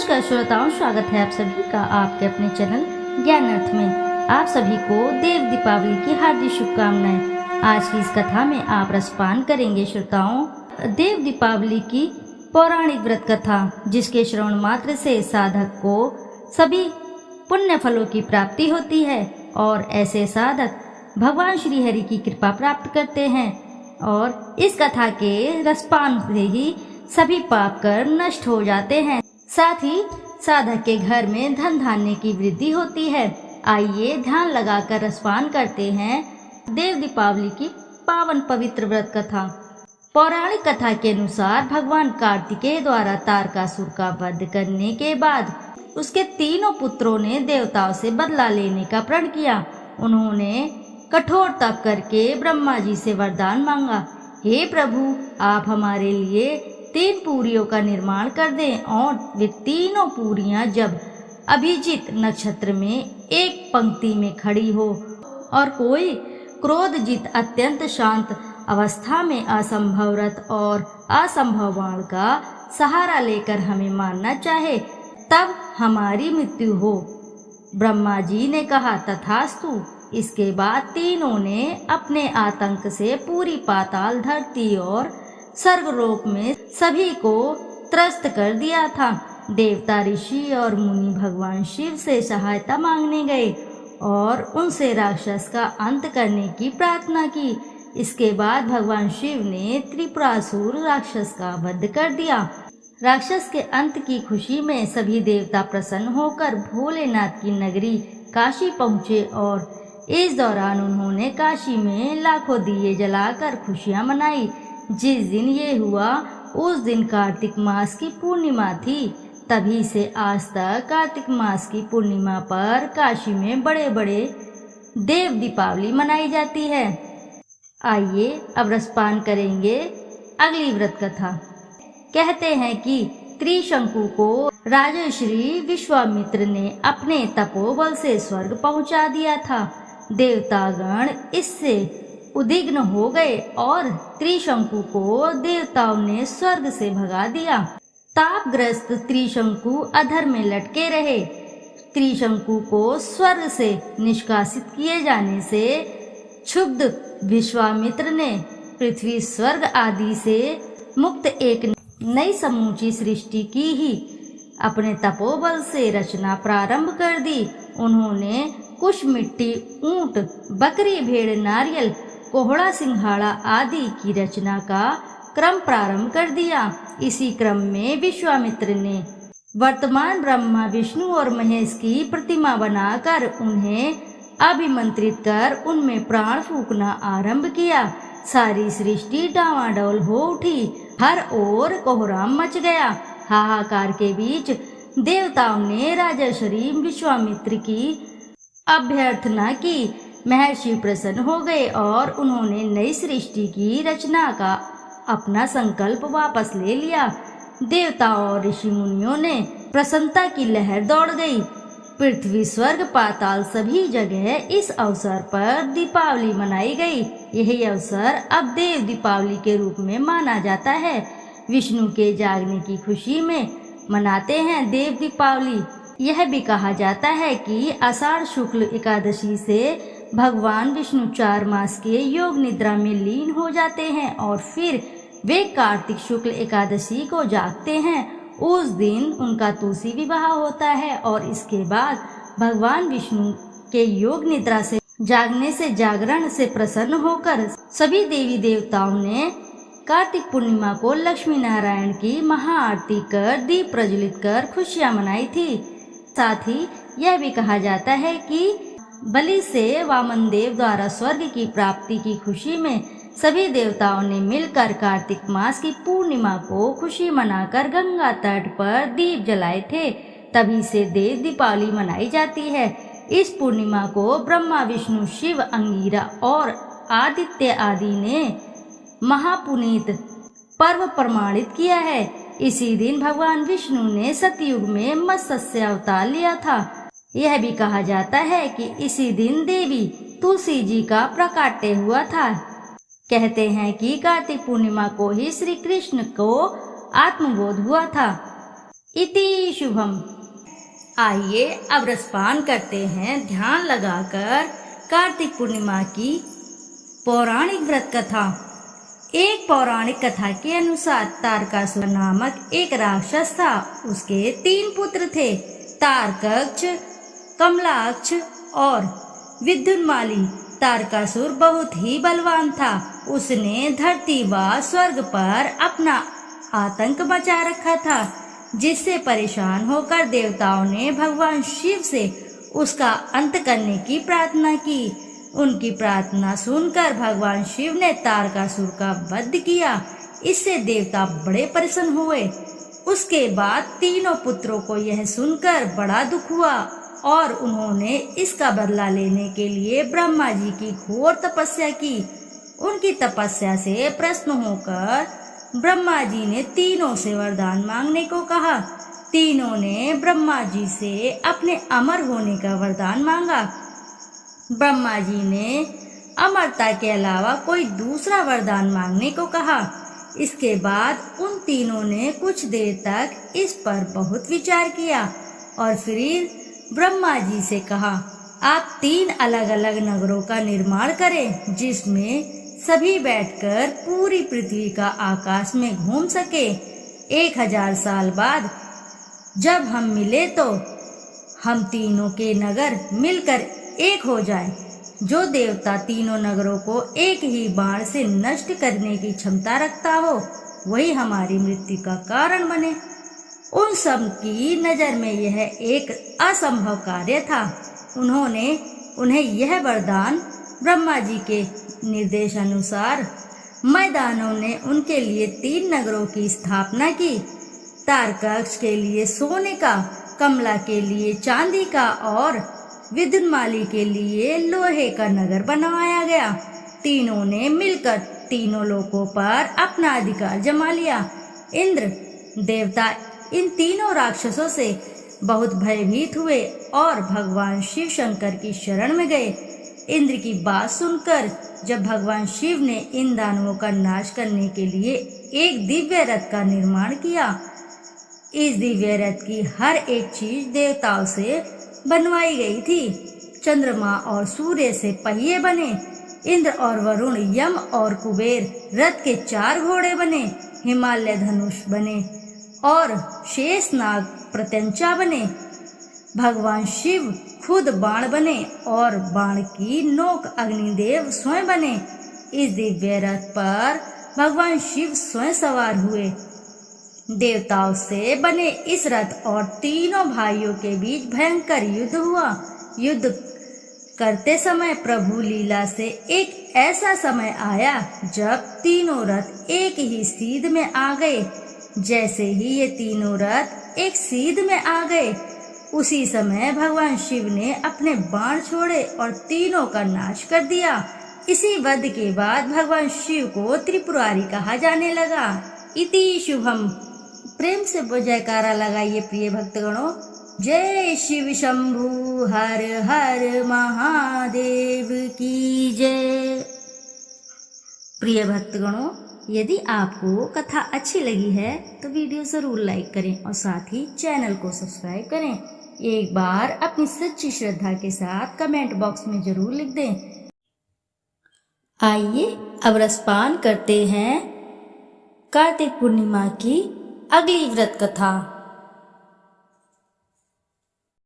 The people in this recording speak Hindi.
नमस्कार श्रोताओं, स्वागत है आप सभी का आपके अपने चैनल ज्ञान अर्थ में। आप सभी को देव दीपावली की हार्दिक शुभकामनाएं। आज की इस कथा में आप रसपान करेंगे श्रोताओं देव दीपावली की पौराणिक व्रत कथा, जिसके श्रवण मात्र से साधक को सभी पुण्य फलों की प्राप्ति होती है और ऐसे साधक भगवान श्री हरि की कृपा प्राप्त करते हैं और इस कथा के रसपान से ही सभी पाप कर नष्ट हो जाते हैं। साथ ही साधक के घर में धन धान्य की वृद्धि होती है। आइए ध्यान लगाकर रसपान करते हैं देव दीपावली की पावन पवित्र व्रत कथा। पौराणिक कथा के अनुसार भगवान कार्तिकेय द्वारा तारकासुर का वध करने के बाद उसके तीनों पुत्रों ने देवताओं से बदला लेने का प्रण किया। उन्होंने कठोर तप करके ब्रह्मा जी से वरदान मांगा, हे प्रभु, आप हमारे लिए 3 पूरियों का निर्माण कर दें और वे तीनों पूरियां जब अभिजीत नक्षत्र में एक पंक्ति में खड़ी हो और कोई क्रोधजित अत्यंत शांत अवस्था में असंभव रथ और असंभव बाण का सहारा लेकर हमें मारना चाहे, तब हमारी मृत्यु हो। ब्रह्मा जी ने कहा, तथास्तु। इसके बाद तीनों ने अपने आतंक से पूरी पाताल धरती और स्वर्गलोक में सभी को त्रस्त कर दिया था। देवता, ऋषि और मुनि भगवान शिव से सहायता मांगने गए और उनसे राक्षस का अंत करने की प्रार्थना की। इसके बाद भगवान शिव ने त्रिपुरासुर राक्षस का वध कर दिया। राक्षस के अंत की खुशी में सभी देवता प्रसन्न होकर भोलेनाथ की नगरी काशी पहुँचे और इस दौरान उन्होंने काशी में लाखों दिए जलाकर खुशियां मनाई। जिस दिन ये हुआ उस दिन कार्तिक मास की पूर्णिमा थी। तभी से आज तक कार्तिक मास की पूर्णिमा पर काशी में बड़े बड़े देव दीपावली मनाई जाती है। आइए अब रसपान करेंगे अगली व्रत कथा। कहते हैं कि त्रिशंकु को राजर्षि विश्वामित्र ने अपने तपोबल से स्वर्ग पहुंचा दिया था। देवतागण इससे उद्विग्न हो गए और त्रिशंकु को देवताओं ने स्वर्ग से भगा दिया। तापग्रस्त त्रिशंकु अधर में लटके रहे। त्रिशंकु को स्वर्ग से निष्कासित किए जाने से क्षुब्ध विश्वामित्र ने पृथ्वी, स्वर्ग आदि से मुक्त एक नई समूची सृष्टि की ही अपने तपोबल से रचना प्रारंभ कर दी। उन्होंने कुश, मिट्टी, ऊंट, बकरी, भेड़, नारियल, कोहड़ा, सिंघाड़ा आदि की रचना का क्रम प्रारंभ कर दिया। इसी क्रम में विश्वामित्र ने वर्तमान ब्रह्मा, विष्णु और महेश की प्रतिमा बनाकर उन्हें अभिमंत्रित कर उनमें प्राण फूंकना आरंभ किया। सारी सृष्टि डावाडोल हो उठी। हर ओर कोहराम मच गया। हाहाकार के बीच देवताओं ने राजर्षि विश्वामित्र की अभ्यर्थना की। महर्षि प्रसन्न हो गए और उन्होंने नई सृष्टि की रचना का अपना संकल्प वापस ले लिया। देवताओं और ऋषि मुनियों ने प्रसन्नता की लहर दौड़ गई। पृथ्वी, स्वर्ग, पाताल सभी जगह इस अवसर पर दीपावली मनाई गई। यही अवसर अब देव दीपावली के रूप में माना जाता है। विष्णु के जागने की खुशी में मनाते हैं देव दीपावली। यह भी कहा जाता है कि आषाढ़ शुक्ल एकादशी से भगवान विष्णु 4 मास के योग निद्रा में लीन हो जाते हैं और फिर वे कार्तिक शुक्ल एकादशी को जागते हैं। उस दिन उनका तुलसी विवाह होता है और इसके बाद भगवान विष्णु के योग निद्रा से जागने से जागरण से प्रसन्न होकर सभी देवी देवताओं ने कार्तिक पूर्णिमा को लक्ष्मी नारायण की महाआरती कर दीप प्रज्वलित कर खुशियां मनाई थी। साथ ही यह भी कहा जाता है कि बलि से वामन देव द्वारा स्वर्ग की प्राप्ति की खुशी में सभी देवताओं ने मिलकर कार्तिक मास की पूर्णिमा को खुशी मनाकर गंगा तट पर दीप जलाए थे। तभी से देव दीपावली मनाई जाती है। इस पूर्णिमा को ब्रह्मा, विष्णु, शिव, अंगिरा और आदित्य आदि ने महापुनीत पर्व प्रमाणित किया है। इसी दिन भगवान विष्णु ने सतयुग में मत्स्य अवतार लिया था। यह भी कहा जाता है कि इसी दिन देवी तुलसी जी का प्राकट्य हुआ था। कहते हैं कि कार्तिक पूर्णिमा को ही श्री कृष्ण को आत्मबोध हुआ था। इति शुभम। आइए अब रसपान करते हैं ध्यान लगाकर कार्तिक पूर्णिमा की पौराणिक व्रत कथा। एक पौराणिक कथा के अनुसार तारकासुर नामक एक राक्षस था। उसके 3 पुत्र थे, तारकाक्ष, कमलाक्ष और विद्युन्माली। तारकासुर बहुत ही बलवान था। उसने धरती व स्वर्ग पर अपना आतंक मचा रखा था, जिससे परेशान होकर देवताओं ने भगवान शिव से उसका अंत करने की प्रार्थना की। उनकी प्रार्थना सुनकर भगवान शिव ने तारकासुर का वध किया। इससे देवता बड़े प्रसन्न हुए। उसके बाद तीनों पुत्रों को यह सुनकर बड़ा दुख हुआ और उन्होंने इसका बदला लेने के लिए ब्रह्मा जी की घोर तपस्या की। उनकी तपस्या से प्रसन्न होकर ब्रह्मा जी ने तीनों से वरदान मांगने को कहा। तीनों ने ब्रह्मा जी से अपने अमर होने का वरदान मांगा। ब्रह्मा जी ने अमरता के अलावा कोई दूसरा वरदान मांगने को कहा। इसके बाद उन तीनों ने कुछ देर तक इस पर बहुत विचार किया और फिर ब्रह्मा जी से कहा, आप 3 अलग अलग नगरों का निर्माण करें, जिसमें सभी बैठकर पूरी पृथ्वी का आकाश में घूम सके। 1000 साल बाद जब हम मिले तो हम तीनों के नगर मिलकर एक हो जाए। जो देवता तीनों नगरों को एक ही बाण से नष्ट करने की क्षमता रखता हो, वही हमारी मृत्यु का कारण बने। उन सब की नजर में यह एक असंभव कार्य था। उन्हें यह वरदान ब्रह्मा जी के निर्देशानुसार मैदानों ने उनके लिए 3 नगरों की स्थापना की। तारकाक्ष के लिए सोने का, कमला के लिए चांदी का और विद्युन्माली के लिए लोहे का नगर बनवाया गया। तीनों ने मिलकर तीनों लोकों पर अपना अधिकार जमा लिया। इंद्र देवता इन तीनों राक्षसों से बहुत भयभीत हुए और भगवान शिव शंकर की शरण में गए। इंद्र की बात सुनकर जब भगवान शिव ने इन दानवों का नाश करने के लिए एक दिव्य रथ का निर्माण किया। इस दिव्य रथ की हर एक चीज देवताओं से बनवाई गई थी। चंद्रमा और सूर्य से पहिए बने। इंद्र और वरुण, यम और कुबेर रथ के 4 घोड़े बने। हिमालय धनुष बने और शेषनाग प्रत्यंचा बने। भगवान शिव खुद बाण बने और बाण की नोक अग्निदेव स्वयं बने। इस दिव्य रथ पर भगवान शिव स्वयं सवार हुए। देवताओं से बने इस रथ और तीनों भाइयों के बीच भयंकर युद्ध हुआ। युद्ध करते समय प्रभु लीला से एक ऐसा समय आया जब तीनों रथ एक ही सीध में आ गए। जैसे ही ये तीनों रथ एक सीध में आ गए, उसी समय भगवान शिव ने अपने बाण छोड़े और तीनों का नाश कर दिया। इसी वध के बाद भगवान शिव को त्रिपुरारी कहा जाने लगा। इति शुभम। प्रेम से जयकारा लगाइए प्रिय भक्तगणों। जय शिव शंभु हर हर महादेव की जय। प्रिय भक्तगणों, यदि आपको कथा अच्छी लगी है तो वीडियो जरूर लाइक करें और साथ ही चैनल को सब्सक्राइब करें। एक बार अपनी सच्ची श्रद्धा के साथ कमेंट बॉक्स में जरूर लिख दें। आइए अब रसपान करते हैं कार्तिक पूर्णिमा की अगली व्रत कथा।